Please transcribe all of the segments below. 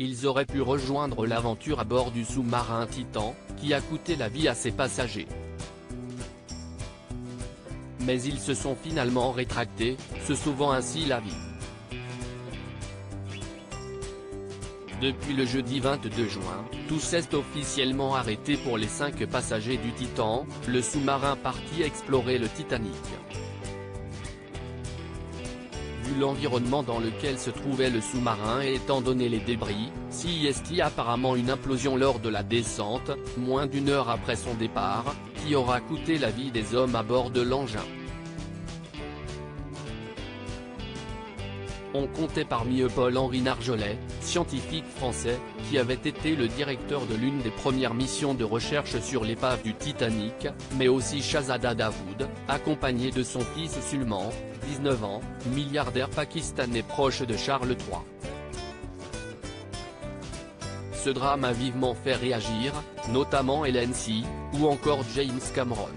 ils auraient pu rejoindre l'aventure à bord du sous-marin Titan, qui a coûté la vie à ses passagers. Mais ils se sont finalement rétractés, se sauvant ainsi la vie. Depuis le jeudi 22 juin, tous est officiellement arrêtés pour les 5 passagers du Titan, le sous-marin parti explorer le Titanic. Vu l'environnement dans lequel se trouvait le sous-marin et étant donné les débris, CIST apparemment une implosion lors de la descente, moins d'une heure après son départ, qui aura coûté la vie des hommes à bord de l'engin. On comptait parmi eux Paul-Henri Narjolet, scientifique français, qui avait été le directeur de l'une des premières missions de recherche sur l'épave du Titanic, mais aussi Shahzada Dawood, accompagné de son fils Sulman, 19 ans, milliardaire pakistanais proche de Charles III. Ce drame a vivement fait réagir, notamment Hélène C, ou encore James Cameron.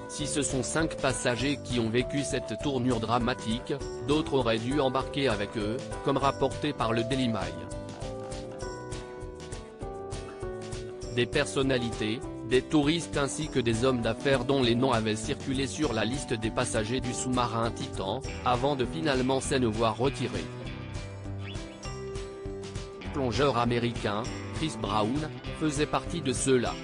Si ce sont 5 passagers qui ont vécu cette tournure dramatique, d'autres auraient dû embarquer avec eux, comme rapporté par le Daily Mail. Des personnalités, des touristes ainsi que des hommes d'affaires dont les noms avaient circulé sur la liste des passagers du sous-marin Titan, avant de finalement s'en voir retirés. Le plongeur américain, Chris Brown, faisait partie de ceux-là.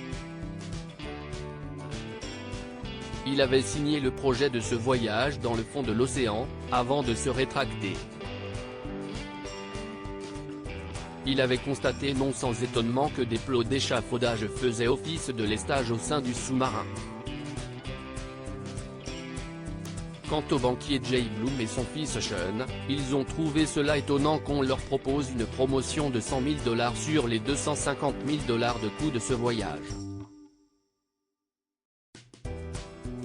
Il avait signé le projet de ce voyage dans le fond de l'océan, avant de se rétracter. Il avait constaté non sans étonnement que des plots d'échafaudage faisaient office de lestage au sein du sous-marin. Quant au banquier Jay Bloom et son fils Sean, ils ont trouvé cela étonnant qu'on leur propose une promotion de $100 000 sur les $250 000 de coût de ce voyage.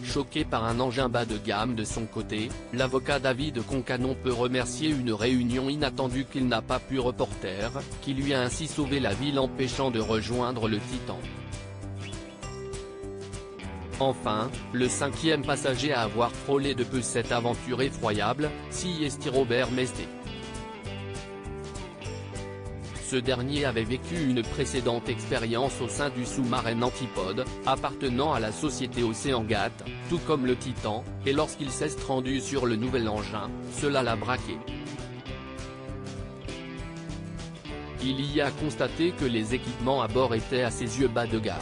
Choqué par un engin bas de gamme de son côté, l'avocat David Concannon peut remercier une réunion inattendue qu'il n'a pas pu reporter, qui lui a ainsi sauvé la vie l'empêchant de rejoindre le Titan. Enfin, le 5e passager à avoir frôlé de peu cette aventure effroyable, CIST Robert Mesté. Ce dernier avait vécu une précédente expérience au sein du sous-marin Antipode, appartenant à la société OceanGate, tout comme le Titan, et lorsqu'il s'est rendu sur le nouvel engin, cela l'a braqué. Il y a constaté que les équipements à bord étaient à ses yeux bas de gamme.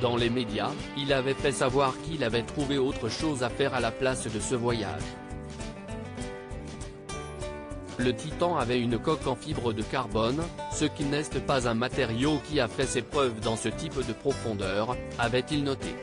Dans les médias, il avait fait savoir qu'il avait trouvé autre chose à faire à la place de ce voyage. Le Titan avait une coque en fibre de carbone, ce qui n'est pas un matériau qui a fait ses preuves dans ce type de profondeur, avait-il noté.